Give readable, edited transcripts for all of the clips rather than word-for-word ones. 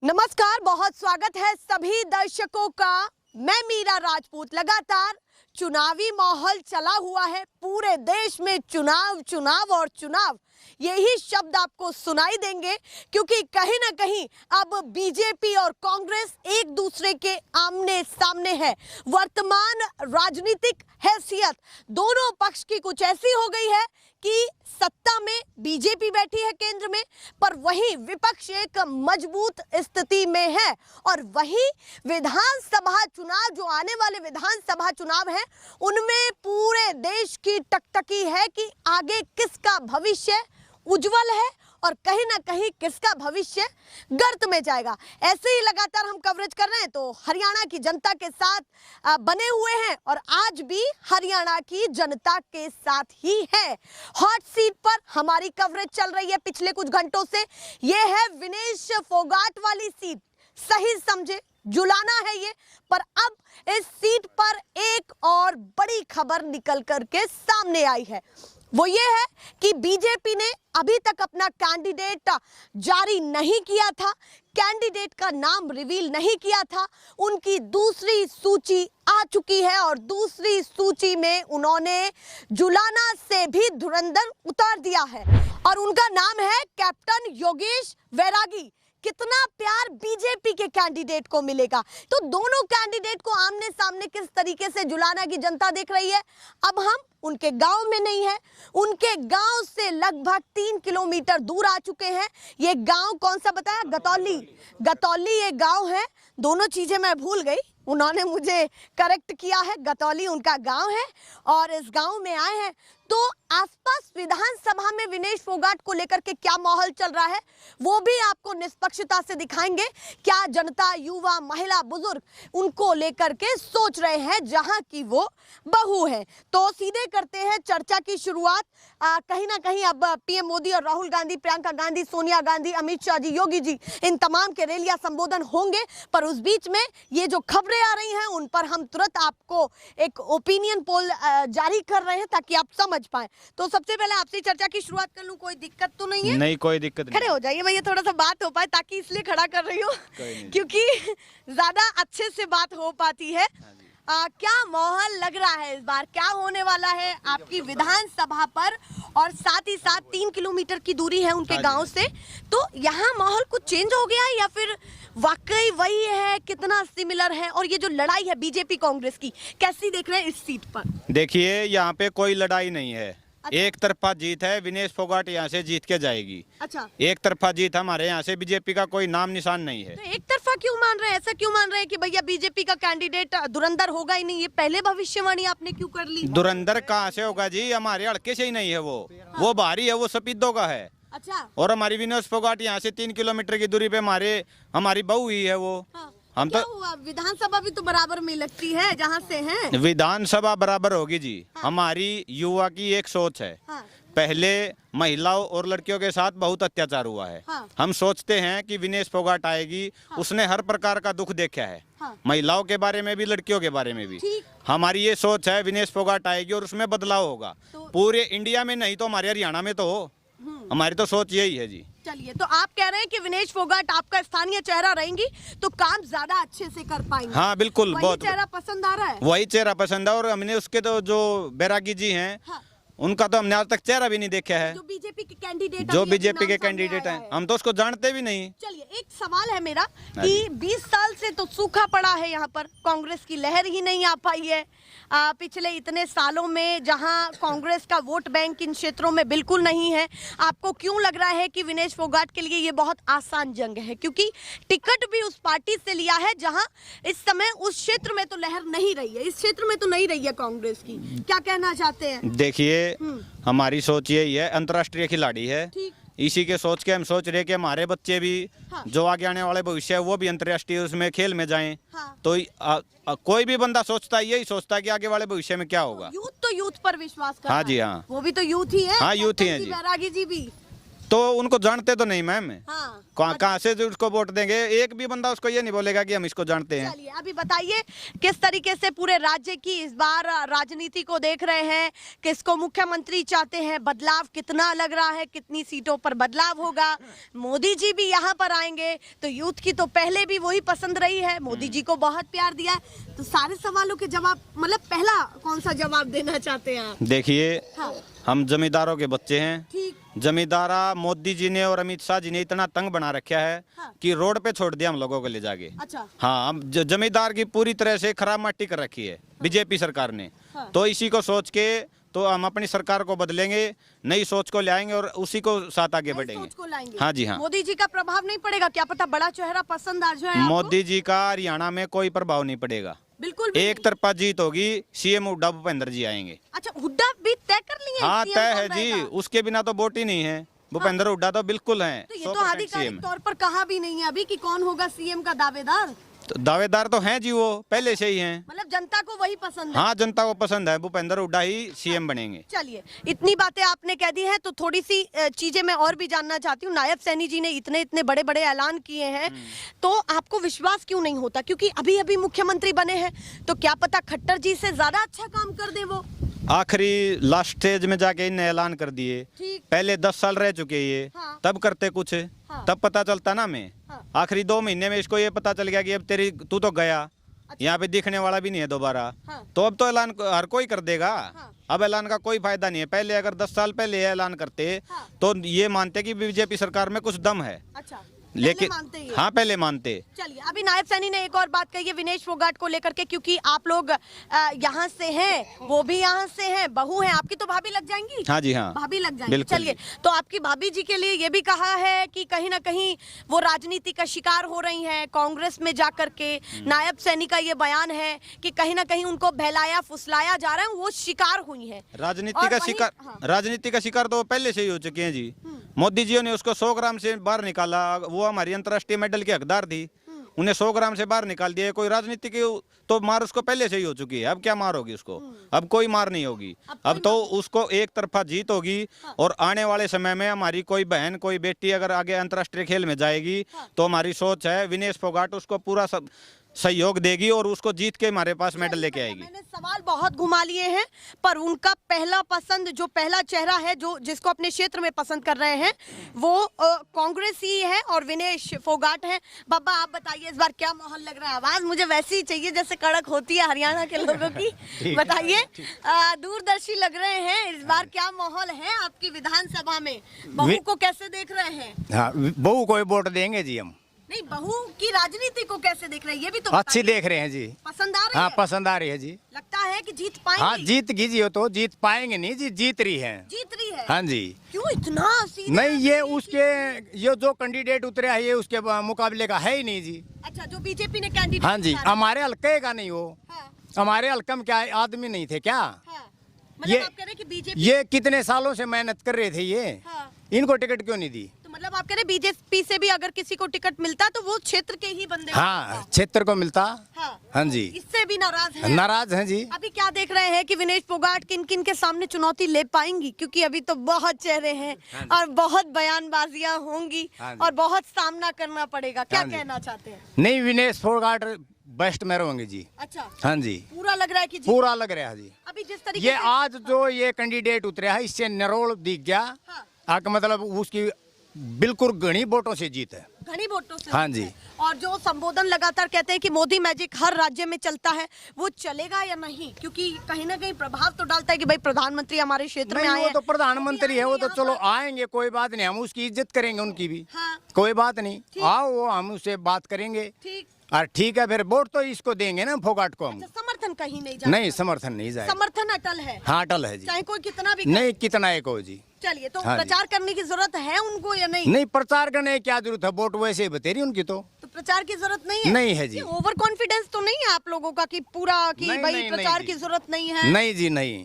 नमस्कार, बहुत स्वागत है सभी दर्शकों का। मैं मीरा राजपूत। लगातार चुनावी माहौल चला हुआ है, पूरे देश में चुनाव चुनाव और चुनाव, यही शब्द आपको सुनाई देंगे क्योंकि कहीं ना कहीं अब बीजेपी और कांग्रेस एक दूसरे के आमने सामने है। वर्तमान राजनीतिक हैसियत दोनों पक्ष की कुछ ऐसी हो गई है कि सत्ता में बीजेपी बैठी है केंद्र में, पर वहीं विपक्ष एक मजबूत स्थिति में है। और वहीं विधानसभा चुनाव, जो आने वाले विधानसभा चुनाव हैं, उनमें पूरे देश की टकटकी है कि आगे किसका भविष्य उज्जवल है और कहीं ना कहीं किसका भविष्य गर्त में जाएगा। ऐसे ही लगातार हम कवरेज कर रहे हैं तो हरियाणा की जनता के साथ बने हुए हैं और आज भी हरियाणा की जनता के साथ ही है। हॉट सीट पर हमारी कवरेज चल रही है पिछले कुछ घंटों से। ये है विनेश फोगाट वाली सीट, सही समझे, जुलाना है ये। पर अब इस सीट पर एक और बड़ी खबर निकल करके सामने आई है। वो ये है कि बीजेपी ने अभी तक अपना कैंडिडेट जारी नहीं किया था, कैंडिडेट का नाम रिवील नहीं किया था। उनकी दूसरी सूची आ चुकी है और दूसरी सूची में उन्होंने जुलाना से भी धुरंधर उतार दिया है और उनका नाम है कैप्टन योगेश वैरागी। कितना प्यार बीजेपी के कैंडिडेट को मिलेगा। तो दोनों कैंडिडेट को आमने सामने किस तरीके से जुलाना की जनता देख रही है। अब हम उनके गांव में नहीं है, उनके गांव से लगभग 3 किलोमीटर दूर आ चुके हैं। ये गांव कौन सा बताया? गतौली। गतौली ये गांव है। दोनों चीजें मैं भूल गई, उन्होंने मुझे करेक्ट किया है। गतौली उनका गांव है और इस गांव में आए हैं। तो आसपास विधानसभा में विनेश फोगाट को लेकर के क्या माहौल चल रहा है वो भी आपको निष्पक्षता से दिखाएंगे। क्या जनता, युवा, महिला, बुजुर्ग उनको लेकर के सोच रहे हैं जहां की वो बहू है। तो सीधे करते हैं चर्चा की शुरुआत। कहीं ना कहीं अब पीएम मोदी और राहुल गांधी, प्रियंका गांधी, सोनिया गांधी, अमित शाह जी, योगी जी, इन तमाम के रैलियां संबोधन होंगे। पर उस बीच में ये जो खबरें आ रही हैं उन पर हम तुरंत आपको एक ओपिनियन पोल जारी कर रहे हैं ताकि आप समझ पाए। तो सबसे पहले आपसे चर्चा की शुरुआत कर लूं, कोई दिक्कत तो नहीं है? नहीं, कोई दिक्कत नहीं। खड़े हो जाइए भैया, थोड़ा सा बात हो पाए, ताकि इसलिए खड़ा कर रही हूँ क्योंकि ज्यादा अच्छे से बात हो पाती है। क्या माहौल लग रहा है इस बार, क्या होने वाला है आपकी विधानसभा पर? और साथ ही साथ 3 किलोमीटर की दूरी है उनके गांव से, तो यहाँ माहौल कुछ चेंज हो गया है या फिर वाकई वही है, कितना सिमिलर है? और ये जो लड़ाई है बीजेपी कांग्रेस की, कैसी देख रहे हैं इस सीट पर? देखिए, यहाँ पे कोई लड़ाई नहीं है। अच्छा। एक तरफा जीत है। विनेश फोगाट यहाँ से जीत के जाएगी। अच्छा, एक तरफा जीत। हमारे यहाँ से बीजेपी का कोई नाम निशान नहीं है। तो एक तरफा क्यों मान रहे हैं? ऐसा क्यों मान रहे हैं कि भैया बीजेपी का कैंडिडेट धुरंधर होगा ही नहीं? ये पहले भविष्यवाणी आपने क्यों कर ली? धुरंधर कहाँ से होगा जी? हमारे हड़के से ही नहीं है वो बाहरी है, वो सफेदों का है। अच्छा। और हमारी विनेश फोगाट यहाँ से 3 किलोमीटर की दूरी पे हमारी बहू ही है वो। हाँ। हम क्या तो हुआ, विधानसभा भी तो बराबर में लगती है जहाँ से हैं। विधानसभा बराबर होगी जी। हाँ। हमारी युवा की एक सोच है। हाँ। पहले महिलाओं और लड़कियों के साथ बहुत अत्याचार हुआ है। हाँ। हम सोचते हैं कि विनेश फोगाट आएगी। हाँ। उसने हर प्रकार का दुख देखा है। हाँ। महिलाओं के बारे में भी, लड़कियों के बारे में भी। ठीक। हमारी ये सोच है, विनेश फोगाट आएगी और उसमें बदलाव होगा। तो पूरे इंडिया में नहीं तो हमारे हरियाणा में तो हो। हमारी तो सोच यही है जी। चलिए, तो आप कह रहे हैं कि विनेश फोगाट आपका स्थानीय चेहरा रहेंगी तो काम ज्यादा अच्छे से कर पाएंगे। हाँ बिल्कुल, वही बहुत चेहरा पसंद आ रहा है। वही चेहरा पसंद है। और हमने उसके तो जो बैरागी जी हैं, हाँ। उनका तो हमने आज तक चेहरा भी नहीं देखा है। जो बीजेपी के कैंडिडेट, जो बीजेपी के कैंडिडेट हैं, हम तो उसको जानते भी नहीं। चलिए, एक सवाल है मेरा कि 20 साल से तो सूखा पड़ा है यहाँ पर, कांग्रेस की लहर ही नहीं आ पाई है। पिछले इतने सालों में जहाँ कांग्रेस का वोट बैंक इन क्षेत्रों में बिल्कुल नहीं है, आपको क्यों लग रहा है कि विनेश फोगाट के लिए ये बहुत आसान जंग है? क्योंकि टिकट भी उस पार्टी से लिया है जहाँ इस समय उस क्षेत्र में तो लहर नहीं रही है, इस क्षेत्र में तो नहीं रही है कांग्रेस की। क्या कहना चाहते हैं? देखिए, हमारी सोच यही है, अंतर्राष्ट्रीय खिलाड़ी है। ठीक। इसी के सोच के हम सोच रहे कि हमारे बच्चे भी, हाँ। जो आगे आने वाले भविष्य है, वो भी अंतर्राष्ट्रीय उसमें खेल में जाएं। हाँ। तो कोई भी बंदा सोचता है, यही सोचता है कि आगे वाले भविष्य में क्या होगा। यूथ तो यूथ पर विश्वास कर हाँ रहा जी, है। हाँ। वो भी तो यूथ ही है। हाँ, यूथ ही है जी। बैरागी जी भी तो उनको जानते तो नहीं मैम। हाँ। कहाँ से जो उसको वोट देंगे? एक भी बंदा उसको ये नहीं बोलेगा कि हम इसको जानते हैं। चलिए अभी बताइए किस तरीके से पूरे राज्य की इस बार राजनीति को देख रहे हैं, किसको मुख्यमंत्री चाहते हैं, बदलाव कितना लग रहा है, कितनी सीटों पर बदलाव होगा, मोदी जी भी यहाँ पर आएंगे तो यूथ की तो पहले भी वही पसंद रही है, मोदी जी को बहुत प्यार दिया है। तो सारे सवालों के जवाब मतलब पहला कौन सा जवाब देना चाहते हैं आप? देखिए हाँ। हम जमींदारों के बच्चे हैं। ठीक। जमींदारा मोदी जी ने और अमित शाह जी ने इतना तंग बना रखा है हाँ। कि रोड पे छोड़ दिया हम लोगों को ले जाके। अच्छा। हाँ, हम जमींदार की पूरी तरह से खराब माटी कर रखी है बीजेपी सरकार ने। हाँ। तो इसी को सोच के तो हम अपनी सरकार को बदलेंगे, नई सोच को ले आएंगे और उसी को साथ आगे बढ़ेंगे। सोच को लाएंगे। हाँ जी हाँ। मोदी जी का प्रभाव नहीं पड़ेगा? क्या पता बड़ा चेहरा पसंद आ जाए आपको? मोदी जी का हरियाणा में कोई प्रभाव नहीं पड़ेगा। बिल्कुल भी एक तरफा जीत होगी, सीएम हुड्डा भूपेंद्र जी आएंगे। अच्छा, हुड्डा भी तय कर लिए? हाँ CM तय कौन है जी, रहेगा? उसके बिना तो वोट ही नहीं है। भूपेंद्र हुड्डा तो बिल्कुल हैं, तो ये 100% तो आधिकारिक सीएम। तौर पर कहा भी नहीं है अभी कि कौन होगा सीएम का दावेदार। तो दावेदार तो हैं जी, वो पहले से ही हैं। मतलब जनता को वही पसंद है। हाँ जनता को पसंद है, भूपेंद्र हुड्डा ही सीएम बनेंगे। चलिए इतनी बातें आपने कह दी हैं तो थोड़ी सी चीजें मैं और भी जानना चाहती हूँ। नायब सैनी जी ने इतने इतने बड़े बड़े ऐलान किए हैं तो आपको विश्वास क्यों नहीं होता? क्योंकि अभी अभी मुख्यमंत्री बने हैं तो क्या पता खट्टर जी से ज्यादा अच्छा काम कर दे वो। आखिरी लास्ट स्टेज में जाके इन्हें ऐलान कर दिए। ठीक। पहले 10 साल रह चुके ये। हाँ। तब करते कुछ। हाँ। तब पता चलता ना हमें। हाँ। आखिरी 2 महीने में इसको ये पता चल गया कि अब तू तो गया। अच्छा। यहाँ पे दिखने वाला भी नहीं है दोबारा। हाँ। तो अब तो ऐलान हर कोई कर देगा। हाँ। अब ऐलान का कोई फायदा नहीं है। पहले अगर 10 साल पहले ये ऐलान करते हाँ। तो ये मानते कि बीजेपी सरकार में कुछ दम है। अच्छा, लेकिन मानते ही है। हाँ पहले मानते। चलिए अभी नायब सैनी ने एक और बात कही है विनेश फोगाट को लेकर के, क्योंकि आप लोग यहाँ से हैं, वो भी यहाँ से हैं, बहू हैं, आपकी तो भाभी लग जाएंगी। हाँ जी हाँ, भाभी लग जाएंगी। बिल्कुल। चलिए तो आपकी भाभी जी के लिए ये भी कहा है कि कहीं ना कहीं वो राजनीति का शिकार हो रही हैं कांग्रेस में जाकर के। नायब सैनी का ये बयान है कि कहीं ना कहीं उनको बहलाया फुसलाया जा रहा है, वो शिकार हुई है राजनीति का शिकार। हाँ। राजनीति का शिकार तो वो पहले से ही हो चुके हैं जी। मोदी जी ने उसको 100 ग्राम से बाहर निकाला। वो हमारी अंतर्राष्ट्रीय मेडल की हकदार थी, उन्हें 100 ग्राम से बाहर निकाल दिया। कोई राजनीति की तो मार उसको पहले से ही हो चुकी है। अब क्या मार होगी उसको? अब कोई मार नहीं होगी। अब तो उसको एक तरफा जीत होगी। और आने वाले समय में हमारी कोई बहन कोई बेटी अगर आगे अंतर्राष्ट्रीय खेल में जाएगी तो हमारी सोच है विनेश फोगाट उसको पूरा सहयोग देगी और उसको जीत के हमारे पास मेडल लेके आएगी। मैंने सवाल बहुत घुमा लिए हैं पर उनका पहला पसंद जो पहला चेहरा है जो जिसको अपने क्षेत्र में पसंद कर रहे हैं वो कांग्रेस ही है और विनेश फोगाट है। बाबा आप बताइए इस बार क्या माहौल लग रहा है? आवाज मुझे वैसी ही चाहिए जैसे कड़क होती है हरियाणा के लोगों की। बताइए दूरदर्शी लग रहे हैं, इस बार क्या माहौल है आपकी विधानसभा में? बहू को कैसे देख रहे हैं? हाँ, बहू को वोट देंगे जी हम। नहीं, बहू की राजनीति को कैसे देख रहे हैं ये भी तो अच्छी बताइए। देख रहे हैं जी। पसंद आ रही हाँ है? पसंद आ रही है जी। लगता है कि जीत पाएंगे? हाँ जीत कीजिए तो जीत पाएंगे नहीं जी, जीत रही है। जीत रही है? हाँ जी। क्यों इतना सीधे? नहीं ये उसके ये जो कैंडिडेट उतरे है ये उसके मुकाबले का है ही नहीं जी। अच्छा, जो बीजेपी ने कैंडिडेट हाँ जी, हमारे हल्के का नहीं वो। हाँ, हमारे हल्के में क्या आदमी नहीं थे क्या? हाँ। मतलब ये आप कह रहे हैं कि बीजेपी ये कितने सालों से मेहनत कर रहे थे ये, हाँ। इनको टिकट क्यों नहीं दी? तो मतलब आप कह रहे हैं बीजेपी से भी अगर किसी को टिकट मिलता तो वो क्षेत्र के ही बंदे हाँ क्षेत्र को मिलता। हाँ। हाँ जी, इससे भी नाराज है? नाराज हैं जी। अभी क्या देख रहे हैं कि विनेश फोगाट किन किन के सामने चुनौती ले पाएंगी? क्योंकि अभी तो बहुत चेहरे हैं और बहुत बयानबाजियां होंगी हाँ जी। और बहुत सामना करना पड़ेगा। क्या हाँ जी। कहना चाहते हैं? नहीं विनेश फोगाट बेस्ट में रहेंगे जी। अच्छा, हाँ जी, पूरा लग रहा है कि पूरा लग रहा है जी। अभी जिस तरीके ये से आज जो ये कैंडिडेट उतरे है इससे निरोल दिख गया। हाँ। आके मतलब उसकी बिल्कुल घनी वोटों से जीत है। घनी वोटों से हाँ जीत जी। है। और जो संबोधन लगातार कहते हैं कि मोदी मैजिक हर राज्य में चलता है, वो चलेगा या नहीं? क्योंकि कहीं ना कहीं प्रभाव तो डालता है कि भाई प्रधानमंत्री हमारे क्षेत्र में नहीं आए वो हैं। तो प्रधानमंत्री है, वो तो यहाँ चलो पर। आएंगे कोई बात नहीं, हम उसकी इज्जत करेंगे उनकी भी। हाँ। कोई बात नहीं, ठीक। आओ वो हम उससे बात करेंगे। ठीक। और ठीक है फिर वोट तो इसको देंगे ना फोगाट को हम। अच्छा, समर्थन कहीं नहीं जाता? नहीं समर्थन नहीं जाएगा। समर्थन अटल है? हाँ अटल है जी। चाहे कोई कितना भी नहीं कितना एक हो जी। चलिए तो हाँ जी। प्रचार करने की जरूरत है उनको या नहीं? नहीं प्रचार करने की क्या जरूरत है, वोट वैसे ही बतेरी उनकी तो प्रचार की जरूरत नहीं है? नहीं है जी। ओवर कॉन्फिडेंस तो नहीं है आप लोगों का कि पूरा कि नहीं, भाई नहीं, प्रचार नहीं की जी। जरूरत नहीं है? नहीं जी नहीं,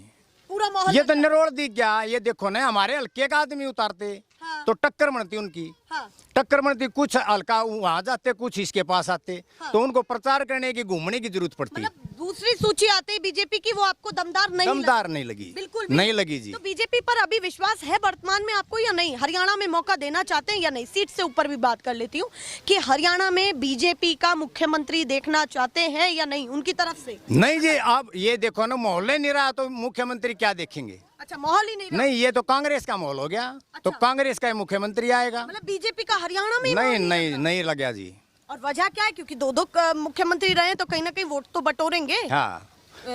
पूरा माहौल ये लग तो रहा है। निरोड़ दिख गया। ये देखो ना हमारे हल्के का आदमी उतारते हाँ। तो टक्कर बनती उनकी। हाँ। टक्कर बनती, कुछ हल्का वहां जाते, कुछ इसके पास आते, तो उनको प्रचार करने की घूमने की जरूरत पड़ती। मतलब दूसरी सूची आते ही बीजेपी की वो आपको दमदार नहीं लगी, बिल्कुल भी नहीं लगी जी। तो बीजेपी पर अभी विश्वास है वर्तमान में आपको या नहीं? हरियाणा में मौका देना चाहते हैं या नहीं? सीट से ऊपर भी बात कर लेती हूँ कि हरियाणा में बीजेपी का मुख्यमंत्री देखना चाहते हैं या नहीं उनकी तरफ से? नहीं जी, आप ये देखो ना, माहौल नहीं रहा तो मुख्यमंत्री क्या देखेंगे? अच्छा, माहौल ही नहीं रहा। नहीं, ये तो कांग्रेस का माहौल हो गया। तो कांग्रेस का ही मुख्यमंत्री आएगा। मतलब बीजेपी का हरियाणा में ही नहीं माहौल नहीं नहीं लगा जी। और वजह क्या है? क्योंकि दो मुख्यमंत्री रहे तो कहीं ना कहीं वोट तो बटोरेंगे। हाँ,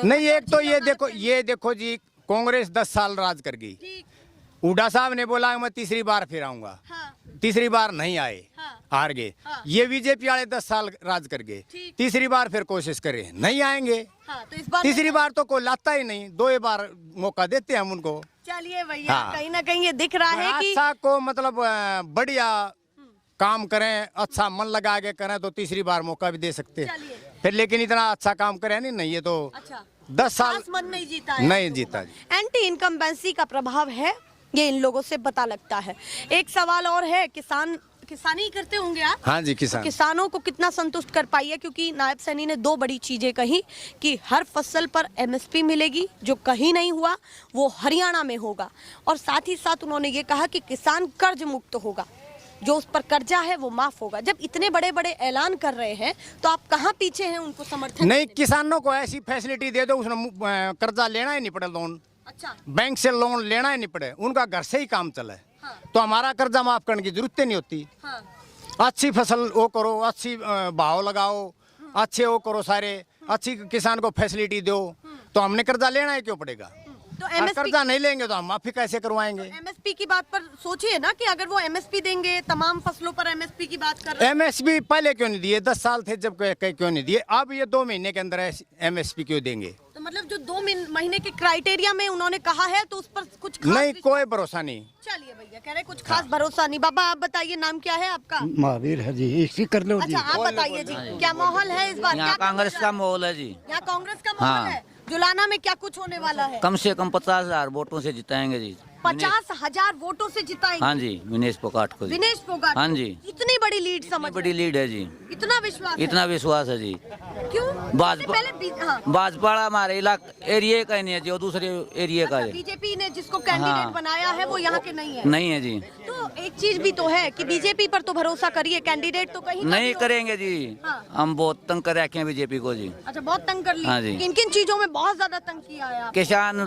नहीं, एक तो ये देखो जी, कांग्रेस 10 साल राज कर गई। ठीक। हुड्डा साहब ने बोला मैं तीसरी बार फिर आऊंगा, हाँ। तीसरी बार नहीं आए, हाँ। हार गए। हाँ। ये बीजेपी वाले 10 साल राज कर गए, ठीक। तीसरी बार फिर कोशिश करें, नहीं आएंगे। हाँ, तो इस बार तीसरी बार तो कोई लाता ही नहीं, 2 बार मौका देते हैं हम उनको। चलिए भैया, हाँ। कहीं ना कहीं ये दिख रहा है कि अच्छा को मतलब बढ़िया काम करें, अच्छा मन लगा के करें तो तीसरी बार मौका भी दे सकते हैं चलिए। फिर। लेकिन इतना अच्छा काम करें नहीं, ये तो अच्छा 10 साल खास मन नहीं जीता है। नहीं जीता जी। एंटी इनकम्बेंसी का प्रभाव है, ये इन लोगों से पता लगता है। एक सवाल और है, किसानी करते होंगे आप? हाँ जी, किसान। किसानों को कितना संतुष्ट कर पाई है? क्योंकि नायब सैनी ने 2 बड़ी चीजें कही कि हर फसल पर एमएसपी मिलेगी, जो कहीं नहीं हुआ वो हरियाणा में होगा, और साथ ही साथ उन्होंने ये कहा कि किसान कर्ज मुक्त होगा, जो उस पर कर्जा है वो माफ होगा। जब इतने बड़े बड़े ऐलान कर रहे हैं तो आप कहाँ पीछे हैं उनको समर्थन? नहीं, किसानों को ऐसी फैसिलिटी दे दो, उसमें कर्जा लेना ही नहीं पड़े, लोन अच्छा, बैंक से लोन लेना ही नहीं पड़े, उनका घर से ही काम चले। हाँ। तो हमारा कर्जा माफ करने की जरूरत ही नहीं होती। हाँ। अच्छी फसल वो करो, अच्छी भाव लगाओ, अच्छे वो करो, सारे अच्छी किसान को फैसिलिटी दो, तो हमने कर्जा लेना ही क्यों पड़ेगा? तो और एमएसपी कर्जा नहीं लेंगे तो हम माफी कैसे करवाएंगे? एमएसपी की बात पर सोचिए ना कि अगर वो एमएसपी देंगे, तमाम फसलों पर एमएसपी की बात कर रहे हैं। एमएसपी पहले क्यों नहीं दिए? 10 साल थे जब क्यों नहीं दिए? अब ये 2 महीने के अंदर एमएसपी क्यों देंगे? तो मतलब जो 2 महीने के क्राइटेरिया में उन्होंने कहा है तो उस पर कुछ खास नहीं, कोई भरोसा नहीं। चलिए भैया, कह रहे कुछ खास भरोसा नहीं। बाबा आप बताइए, नाम क्या है आपका? महावीर है जी, इसी कर लो जी। अच्छा, आप बताइए जी, क्या माहौल है इस बार? यहाँ क्या कांग्रेस का माहौल है जी। यहाँ कांग्रेस का माहौल हाँ। है। जुलाना में क्या कुछ होने वाला है? कम से कम 50,000 वोटों से जिताएंगे जी। 50,000 वोटों से जिताएंगे? हाँ जी, विनेश फोगाट को जी। विनेश फोगाट? हाँ जी। इतनी बड़ी लीड समझ इतनी बड़ी लीड है जी, इतना विश्वास है? इतना विश्वास है जी। क्यों? भाजपा- इससे पहले हाँ। भाजपा हमारे इलाके एरिया का ही नहीं है जी, वो दूसरे एरिया का है। बीजेपी ने जिसको कैंडिडेट हाँ। बनाया है वो यहाँ के नहीं है। नहीं है जी, तो एक चीज भी तो है कि बीजेपी पर तो भरोसा करिए, कैंडिडेट तो कहीं का नहीं भी हो। करेंगे जी। हाँ। हम बहुत तंग कर रखे हैं बीजेपी को जी। अच्छा, बहुत तंग कर हाँ लिया। जी। किन किन चीजों में बहुत ज्यादा तंग किया है आप? किसान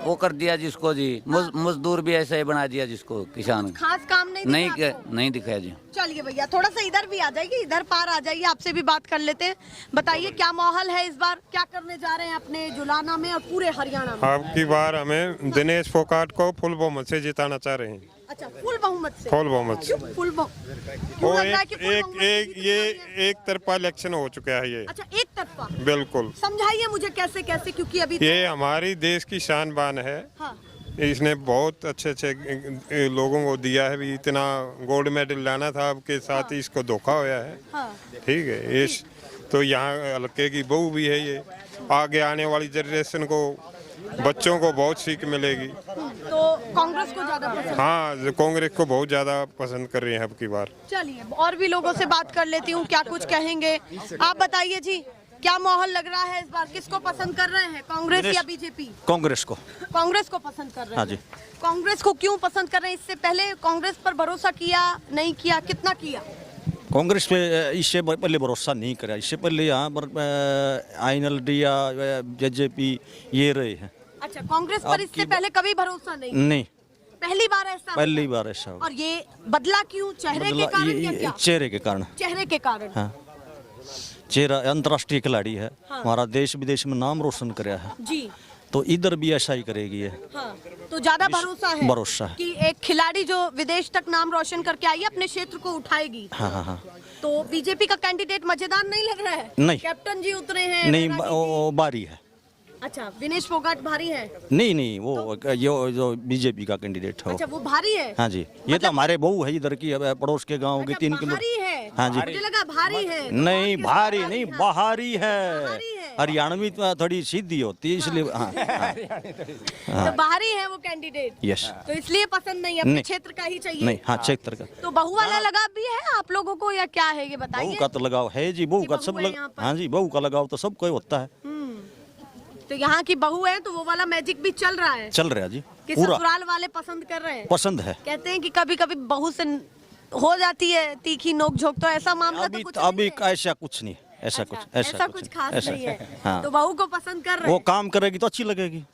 वो कर दिया जिसको जी, मजदूर भी ऐसे ही बना दिया जिसको किसान। खास काम नहीं दिखा आपको? नहीं दिखाया जी। चलिए भैया, थोड़ा सा इधर भी आ जाइए, इधर पार आ जाइए, आपसे भी बात कर लेते हैं। बताइए क्या माहौल है इस बार, क्या करने जा रहे हैं अपने जुलाना में और पूरे हरियाणा में? आपकी बार हमें दिनेश फोगाट को फुल बहुमत से जिताना चाह रहे हैं। अच्छा, फुल बहुमत से? फुल बहुमत से। क्यों फुल बहुमत? वो एक तरफा इलेक्शन हो चुका है ये। अच्छा, एक तरफा? बिल्कुल। समझाइए मुझे कैसे कैसे, क्योंकि अभी ये हमारी देश की शान बान है। हाँ। इसने बहुत अच्छे अच्छे लोगों को दिया है भी, इतना गोल्ड मेडल लाना था, आपके साथ ही इसको धोखा होया है। हाँ। ठीक है, इस तो यहाँ हल्के की बहू भी है ये, आगे आने वाली जनरेशन को, बच्चों को बहुत सीख मिलेगी। तो कांग्रेस को ज्यादा पसंद? हाँ, कांग्रेस को बहुत ज्यादा पसंद कर रही है अब की बार। चलिए और भी लोगों से बात कर लेती हूँ, क्या कुछ कहेंगे आप? बताइए जी, क्या माहौल लग रहा है इस बार? किसको पसंद कर रहे हैं, कांग्रेस या बीजेपी? कांग्रेस को। कांग्रेस को पसंद कर रहे हैं? हाँ जी। कांग्रेस को क्यों पसंद कर रहे हैं? इससे पहले कांग्रेस पर भरोसा किया, नहीं किया, कितना किया? कांग्रेस पे इससे पहले भरोसा नहीं करा। इससे पहले यहाँ पर INLD या जेजेपी ये रहे हैं। अच्छा, कांग्रेस पर इससे पहले कभी भरोसा नहीं? नहीं, पहली बार ऐसा? पहली बार ऐसा हुआ। और ये बदला क्यों? चेहरे के कारण या क्या? चेहरे के कारण। चेहरे के कारण? हाँ, चेहरा अंतर्राष्ट्रीय खिलाड़ी है, हाँ। हमारा देश विदेश में नाम रोशन कराया है, जी। तो इधर भी ऐसा ही करेगी है। हाँ, तो ज्यादा भरोसा है? भरोसा है कि एक खिलाड़ी जो विदेश तक नाम रोशन करके आई है, अपने क्षेत्र को उठाएगी। हाँ हाँ हाँ। तो बीजेपी का कैंडिडेट मजेदार नहीं लग रहा है? नहीं। कैप्टन जी उतरे हैं? नहीं, बैरागी वो बारी है। जी। अच्छा, विनेश फोगाट भारी है? नहीं, वो जो बीजेपी का कैंडिडेट है। अच्छा, वो भारी है? हाँ जी, ये तो हमारे बहू है इधर की, पड़ोस के गांव की 3 किलो। भारी है? हाँ जी। मुझे लगा भारी है। नहीं, भारी नहीं, बाहरी है। भारी है? हरियाणवी थोड़ी सीधी होती है इसलिए। हाँ, तो बाहरी है वो कैंडिडेट, यस। तो इसलिए पसंद नहीं है, अपने नहीं। क्षेत्र का ही चाहिए। नहीं, हाँ, क्षेत्र का। तो बहू वाला लगाव भी है आप लोगों को या क्या है ये बहू बताइए। का तो लगाव है जी, बहू कि का बहू सब है यहाँ पर। हाँ जी, बहू का लगाव तो सबको ही होता है। तो यहाँ की बहू है तो वो वाला मैजिक भी चल रहा है चल रहा है जी, कि पूरा ससुराल वाले पसंद कर रहे हैं। पसंद है। कहते हैं कि कभी कभी बहू से हो जाती है तीखी नोक झोंक, तो ऐसा मामला तो कुछ अभी नहीं है? ऐसा कुछ नहीं, ऐसा कुछ ऐसा कुछ खास ऐसा- नहीं है। हाँ, तो बहू को पसंद कर रहे वो हैं। काम करेगी तो अच्छी लगेगी।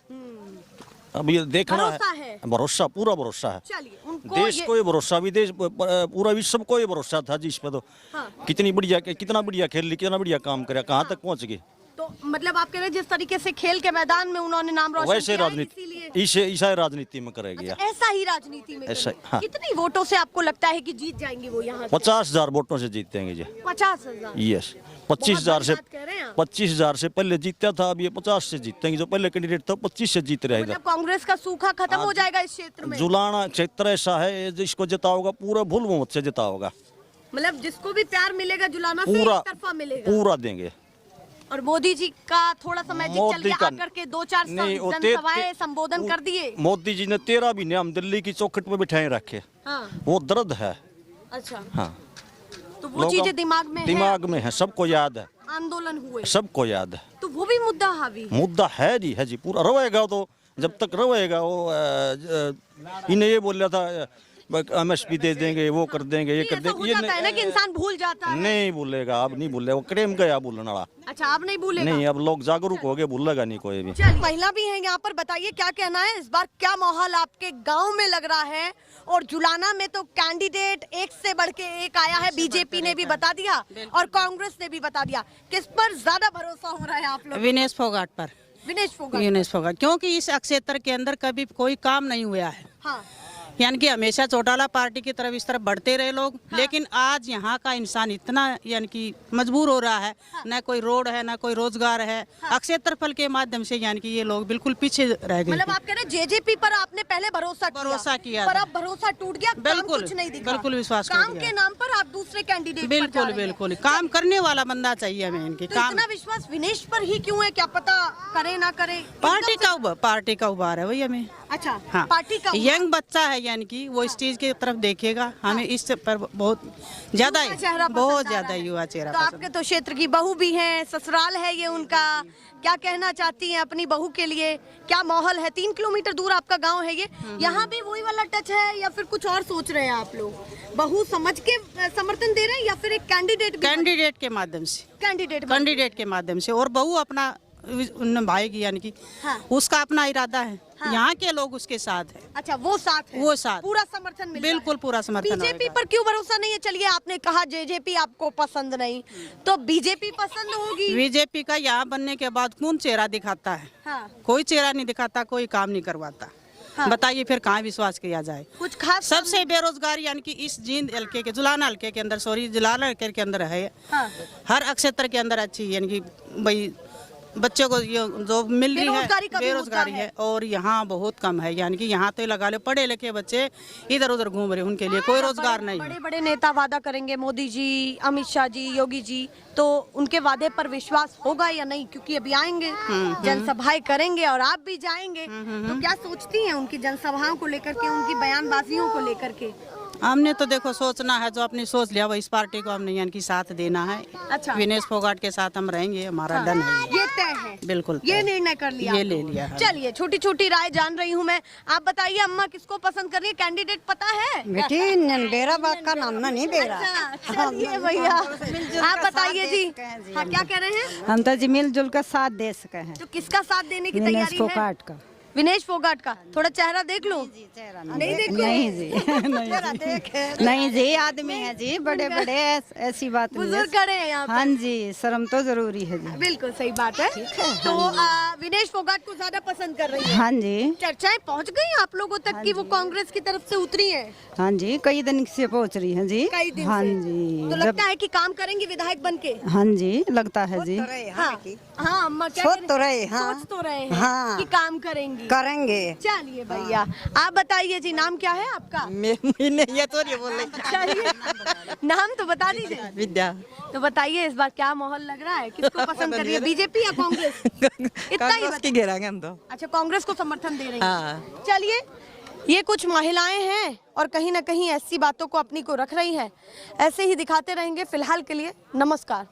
अब ये देखना भरोसा है। है, भरोसा, पूरा भरोसा है। चलिए उनको देश ये- को ही भरोसा, विदेश पूरा विश्व को ही भरोसा था जी इस पे। तो हाँ। कितनी बढ़िया, कितना बढ़िया खेल ली, कितना बढ़िया काम करे, कहाँ तक पहुँच गई। तो मतलब आप कह रहे हैं जिस तरीके से खेल के मैदान में उन्होंने नाम रोशन वैसे किया है, राजनीति इसीलिए ऐसा राजनीति में करेगी। अच्छा, ऐसा ही राजनीति में ऐसा, करेंगे। हाँ। कितनी वोटों से आपको लगता है कि जीत जाएंगे वो यहाँ से? 50,000 वोटों से जीतेंगे जी। 50,000। यस, 25,000 से, बात कह रहे हैं आप। 25,000 से पहले जीता था, अब ये 50 से जीतेंगे। जो पहले कैंडिडेट था 25 से जीत रहे मतलब कांग्रेस का सूखा खत्म हो जाएगा इस क्षेत्र में। जुलाना क्षेत्र ऐसा है जिसको जिताओगा पूरा भूल मोहम्मद से जिताओगा, मतलब जिसको भी प्यार मिलेगा जुलाना से पूरा एक तरफा मिलेगा। पूरा देंगे। और मोदी जी का थोड़ा सा मैजिक चल मोदी गया, का आकर के 2-4 नहीं, वो जनसभाएं संबोधन कर दिए। मोदी जी ने 13 महीने हम दिल्ली की चौखट पे बिठाए रखे। हाँ, वो दर्द है। अच्छा, हाँ, तो वो लोगों- चीजें दिमाग में दिमाग में है, सबको याद है, है। आंदोलन हुए सबको याद है। तो वो भी मुद्दा हावी है। मुद्दा है जी, पूरा रहेगा। तो जब तक रहेगा वो इन्हें ये बोल रहा था MSP दे देंगे, वो कर देंगे, ये कर ऐसा हो देंगे, जाता है ना कि इंसान भूल जाता है। नहीं भूलेगा, अब नहीं भूलेगा, वो क्रेम गया बोलने वाला। अच्छा, आप नहीं भूलेगा। नहीं, अब लोग जागरूक हो गए, भूलेगा नहीं कोई भी। चलिए, महिला भी है यहाँ पर, बताइए क्या कहना है इस बार, क्या माहौल आपके गांव में लग रहा है? और जुलाना में तो कैंडिडेट एक से बढ़ के एक आया है, बीजेपी ने भी बता दिया और कांग्रेस ने भी बता दिया। किस पर ज्यादा भरोसा हो रहा है आप लोग? विनेश फोगाट पर। विनेश फोगाट। विनेश फोगाट, क्योंकि इस क्षेत्र के अंदर कभी कोई काम नहीं हुआ है। हाँ, यानी कि हमेशा चौटाला पार्टी की तरफ इस तरफ बढ़ते रहे लोग। लेकिन आज यहाँ का इंसान इतना यानी कि मजबूर हो रहा है, न कोई रोड है, न कोई रोजगार है। क्षेत्रफल के माध्यम से यानी कि ये लोग बिल्कुल पीछे रह गए। मतलब आप कह रहे हैं जेजेपी पर आपने पहले भरोसा किया था। पर अब भरोसा टूट गया, काम बिल्कुल, कुछ नहीं दिखा। बिल्कुल विश्वास काम टूट के गया। नाम पर आप दूसरे कैंडिडेट बिल्कुल बिल्कुल, काम करने वाला बंदा चाहिए हमें इनकी। तो काम इतना विश्वास विनेश पर ही क्यों है? क्या पता करे ना करे? पार्टी का उबार है वही हमें। अच्छा, हाँ, पार्टी का यंग बच्चा है, यानी कि वो इस चीज की तरफ देखेगा। हमें इस पर बहुत ज्यादा युवा चेहरा पसंद बहुत आ ज्यादा रहा है। युवा चेहरा तो पसंद। आपके तो क्षेत्र की बहू भी है, ससुराल है ये उनका, क्या कहना चाहती हैं अपनी बहू के लिए? क्या माहौल है? 3 किलोमीटर दूर आपका गांव है ये, यहाँ भी वही वाला टच है या फिर कुछ और सोच रहे हैं आप लोग? बहू समझ के समर्थन दे रहे हैं या फिर एक कैंडिडेट के माध्यम से, कैंडिडेट के माध्यम से, और बहू अपना निभाएगी, यानी कि हाँ। उसका अपना इरादा है। हाँ। यहाँ के लोग उसके साथ है। अच्छा, वो साथ है, वो साथ, पूरा समर्थन मिल बिल्कुल पूरा समर्थन बीजेपी होगा। पर क्यों भरोसा नहीं है? चलिए, आपने कहा जेजेपी आपको पसंद नहीं, तो बीजेपी पसंद होगी। बीजेपी का यहाँ बनने के बाद कौन चेहरा दिखाता है? हाँ। कोई चेहरा नहीं दिखाता, कोई काम नहीं करवाता। हाँ। बताइए फिर कहाँ विश्वास किया जाए? कुछ खास सबसे बेरोजगारी यानी कि इस जींद हल्के के, जुलाना हल्के के अंदर, जुलाना हल्के के अंदर है। हाँ। हर क्षेत्र के अंदर अच्छी, यानी कि भाई बच्चों को जॉब मिल रही बेरोजगारी का है, भी बेरोजगारी मुद्दा है, और यहाँ बहुत कम है। यानी कि यहाँ तो लगा लो पढ़े लिखे बच्चे इधर उधर घूम रहे, उनके लिए कोई रोजगार नहीं है। बड़े बड़े नेता वादा करेंगे, मोदी जी, अमित शाह जी, योगी जी, तो उनके वादे पर विश्वास होगा या नहीं? क्योंकि अभी आएंगे, जनसभाएं करेंगे और आप भी जाएंगे, तो क्या सोचती हैं उनकी जनसभाओं को लेकर के, उनकी बयानबाजियों को लेकर के? हमने तो देखो सोचना है, जो अपनी सोच लिया वो इस पार्टी को हमने यानी कि साथ देना है। अच्छा। विनेश फोगाट के साथ हम रहेंगे, हमारा डन है ये तय है, बिल्कुल ये तय। निर्णय कर लिया, ये ले लिया है। चलिए, छोटी छोटी राय जान रही हूँ मैं। आप बताइए अम्मा, किसको पसंद कर रही है? कैंडिडेट पता है? बेटी बेरा बात का नाम ना नहीं बेरा। अच्छा, चलिए भैया, आप बताइए जी। हाँ, क्या कह रहे हैं? हम तो जी मिलजुल कर साथ दे सके हैं। तो किसका साथ देने की विनेश तैयारी है? फोगाट का। विनेश फोगाट का। थोड़ा चेहरा देख लो। नहीं देखो? नहीं जी नहीं जी, आदमी है जी, बड़े बड़े, ऐसी बात नहीं बुजुर्ग है। खड़े हैं यहाँ पर। हाँ जी, शर्म तो जरूरी है जी। बिल्कुल सही बात है। तो विनेश फोगाट को ज्यादा पसंद कर रही है। हाँ जी, चर्चाएं पहुँच गई आप लोगों तक कि वो कांग्रेस की तरफ से उतरी है? हाँ जी, कई दिन से पहुँच रही है जी। कई दिन हाँ से। जी, तो लगता है कि काम करेंगी विधायक बन के? हाँ जी, लगता है जी। हाँ, हाँ अम्मा क्या सोच कह तो रहे, हाँ। सोच तो रहे हैं हाँ। कि काम करेंगी। करेंगे। चलिए भैया, आप बताइए जी, नाम क्या है आपका? ये तो नहीं बोल रही। चलिए, नाम तो बता दीजिए। विद्या। तो बताइए इस बार क्या माहौल लग रहा है, किसको पसंद कर रही है, बीजेपी या कांग्रेस? इतना ही कांग्रेस की घेरांगे हम तो। अच्छा, कांग्रेस को समर्थन दे रही हैं। हाँ। चलिए, ये कुछ महिलाएं हैं और कहीं ना कहीं ऐसी बातों को अपनी को रख रही हैं। ऐसे ही दिखाते रहेंगे फिलहाल के लिए। नमस्कार।